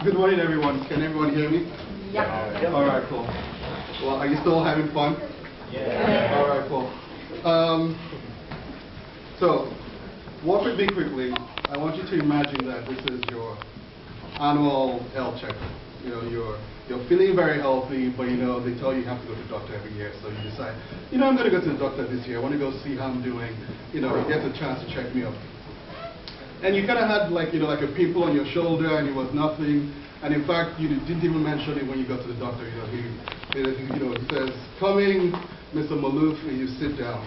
Good morning, everyone. Can everyone hear me? Yeah. All right, cool. Well, are you still having fun? Yeah. All right, cool. So, walk with me quickly. I want you to imagine that this is your annual health checkup. You know, you're feeling very healthy, but you know they tell you have to go to the doctor every year. So you decide, you know, I'm going to go to the doctor this year. I want to go see how I'm doing. You know, he gets a chance to check me up. And you kind of had like, you know, like a pimple on your shoulder, and it was nothing. And in fact, you didn't even mention it when you got to the doctor. You know, he says, "Coming, Mr. Maloof," and you sit down.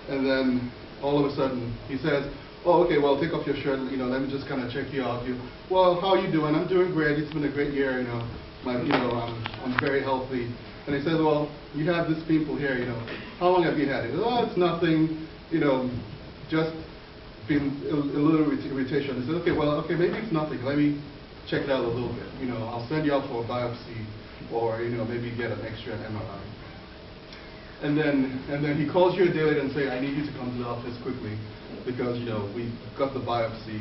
And then all of a sudden, he says, "Oh, okay, well, take off your shirt. You know, let me just kind of check you out. Well, how are you doing? I'm doing great. It's been a great year. You know, I'm very healthy." And he says, "Well, you have this pimple here. You know, how long have you had it?" "Oh, it's nothing. You know, just been a little irritation." He said, "Okay, well, okay, maybe it's nothing. Let me check it out a little bit. You know, I'll send you out for a biopsy, or you know, maybe get an extra MRI." And then he calls you a day later and say, "I need you to come to the office quickly because you know we got the biopsy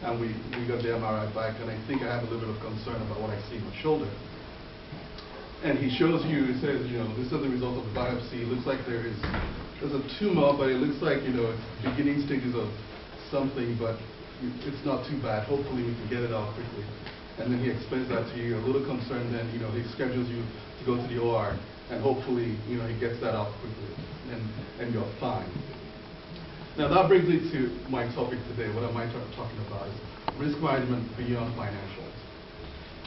and we got the MRI back, and I think I have a little bit of concern about what I see in my shoulder." And he shows you, he says, you know, "This is the result of the biopsy. It looks like there's a tumor, but it looks like, you know, it's beginning stages of something, but it's not too bad. Hopefully we can get it out quickly." And then he explains that to you. You're a little concerned, then, you know, he schedules you to go to the OR, and hopefully, you know, he gets that out quickly, and you're fine. Now that brings me to my topic today. What am I talking about is risk management beyond financials.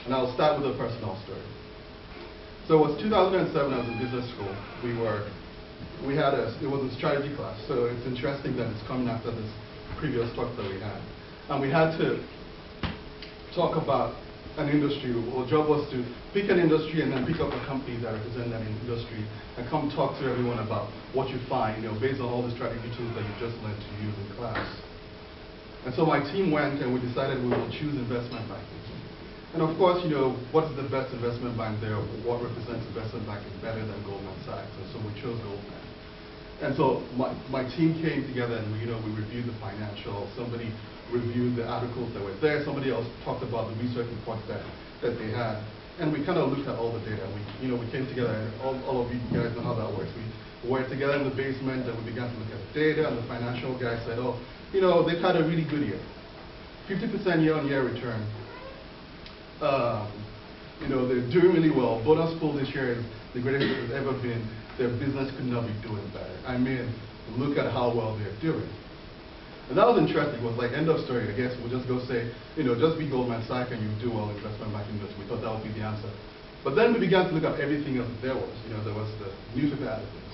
And I'll start with a personal story. So it was 2007, I was in business school. It was a strategy class, so it's interesting that it's coming after this previous talk that we had. And we had to talk about an industry. Our job was to pick an industry and then pick up a company that represents that industry and come talk to everyone about what you find, you know, based on all the strategy tools that you just learned to use in class. And so my team went and we decided we will choose investment banking. And of course, you know, what is the best investment bank there? What represents investment banking better than Goldman Sachs? And so we chose Goldman. And so my team came together and we reviewed the financials. Somebody reviewed the articles that were there. Somebody else talked about the research reports that they had. And we kind of looked at all the data. We came together, and all of you guys know how that works. We were together in the basement and we began to look at the data, and the financial guy said, "Oh, you know, they've had a really good year. 50% year-on-year return. You know, they're doing really well. Bonus pool this year is the greatest it's ever been. Their business could not be doing better. I mean, look at how well they're doing." And that was interesting. It was like end of story. I guess we'll just go say, you know, just be Goldman Sachs and you do well in investment banking industry. We thought that would be the answer. But then we began to look at everything else that there was. You know, there was the newspaper articles.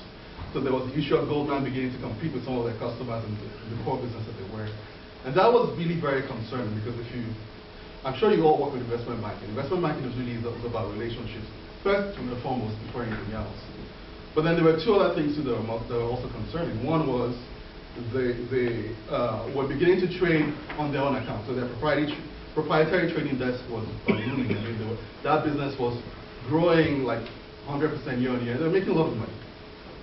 So there was the issue of Goldman beginning to compete with some of their customers in the core business that they were. And that was really very concerning because I'm sure you all work with investment banking. Investment banking is really about relationships, first and foremost, before anything else. But then there were two other things too that were also concerning. One was they were beginning to trade on their own account. So their proprietary trading desk was booming. I mean, that business was growing like 100% year on year. They were making a lot of money.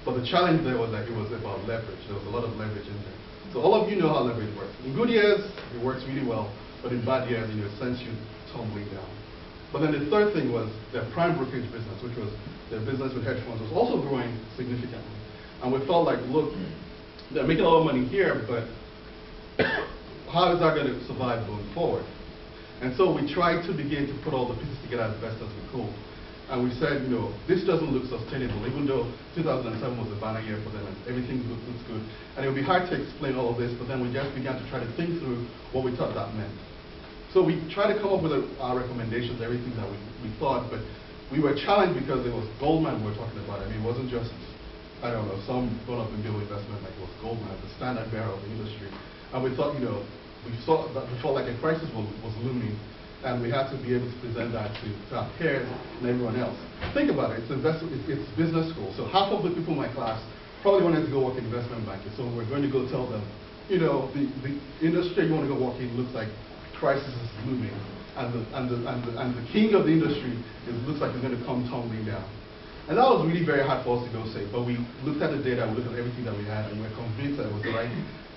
But the challenge there was that it was about leverage. There was a lot of leverage in there. So all of you know how leverage works. In good years, it works really well. But in bad years, you know, it sends you tumbling down. But then the third thing was their prime brokerage business, which was their business with hedge funds, was also growing significantly. And we felt like, look, they're making a lot of money here, but how is that going to survive going forward? And so we tried to begin to put all the pieces together as best as we could. And we said, you know, this doesn't look sustainable, even though 2007 was a banner year for them and everything looks good. And it would be hard to explain all of this, but then we just began to try to think through what we thought that meant. So we tried to come up with our recommendations, everything that we thought, but we were challenged because it was Goldman we were talking about. I mean, it wasn't just, I don't know, some run-up-and-build investment like it was Goldman, the standard bearer of the industry. And we thought, you know, we felt like a crisis was looming, and we had to be able to present that to our peers and everyone else. Think about it, it's business school. So half of the people in my class probably wanted to go work in investment banking. So we're going to go tell them, you know, the industry you want to go work in looks like crisis is looming, and the king of the industry looks like it's going to come tumbling down. And that was really very hard for us to go say, but we looked at the data, we looked at everything that we had, and we were convinced that it was the right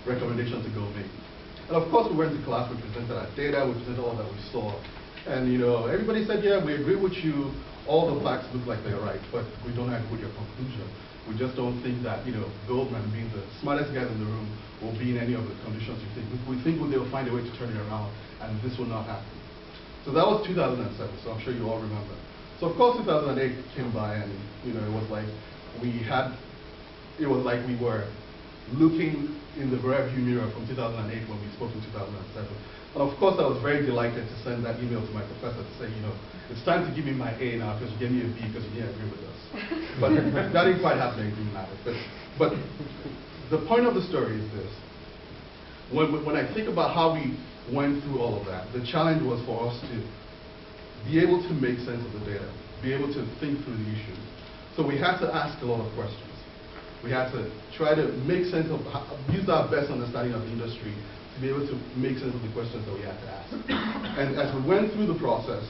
recommendation to go make. And of course, we went to class, we presented our data, we presented all that we saw, And everybody said, yeah, we agree with you. All the facts look like they're right, but we don't agree with your conclusion. We just don't think that, Goldman, being the smartest guy in the room, will be in any of the conditions you think. We think they'll find a way to turn it around, and this will not happen. So that was 2007, so I'm sure you all remember. So of course 2008 came by, and it was like we were looking in the rearview mirror from 2008 when we spoke in 2007. And of course I was very delighted to send that email to my professor to say, it's time to give me my A now because you gave me a B because you didn't agree with us. But that didn't quite happen, it didn't matter. But the point of the story is this. When I think about how we went through all of that, the challenge was for us to be able to make sense of the data, be able to think through the issues. So we had to ask a lot of questions. We had to try to make sense of, use our best understanding of the industry to be able to make sense of the questions that we had to ask. And as we went through the process,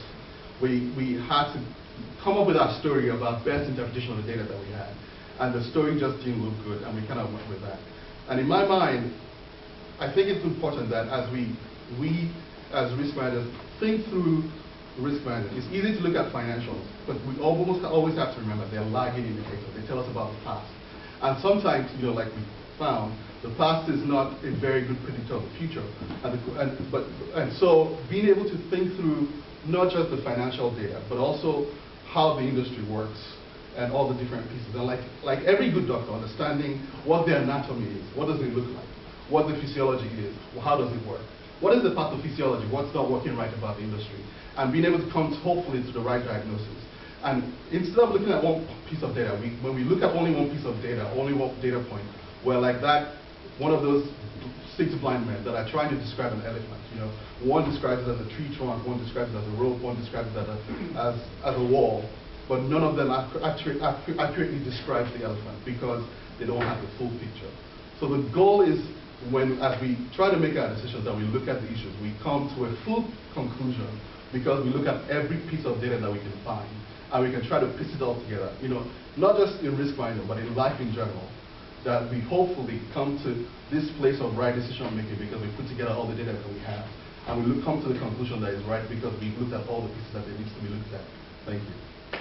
we had to come up with our story of our best interpretation of the data that we had. And the story just didn't look good, and we kind of went with that. And in my mind, I think it's important that as we as risk managers think through risk management. It's easy to look at financials, but we almost always have to remember they're lagging indicators. They tell us about the past. And sometimes, like we found, the past is not a very good predictor of the future. And so being able to think through not just the financial data, but also how the industry works and all the different pieces. And like every good doctor, understanding what the anatomy is, what does it look like, what the physiology is, how does it work, what is the pathophysiology, what's not working right about the industry, and being able to come hopefully to the right diagnosis. And instead of looking at one piece of data, when we look at only one piece of data, only one data point, we're like that, one of those 6 blind men that are trying to describe an elephant. One describes it as a tree trunk, one describes it as a rope, one describes it as a wall, but none of them accurately describes the elephant because they don't have the full picture. So the goal is, as we try to make our decisions, that we look at the issues, we come to a full conclusion because we look at every piece of data that we can find, and we can try to piece it all together. Not just in risk management, but in life in general, that we hopefully come to this place of right decision making because we put together all the data that we have, and we come to the conclusion that is right because we looked at all the pieces that there needs to be looked at. Thank you.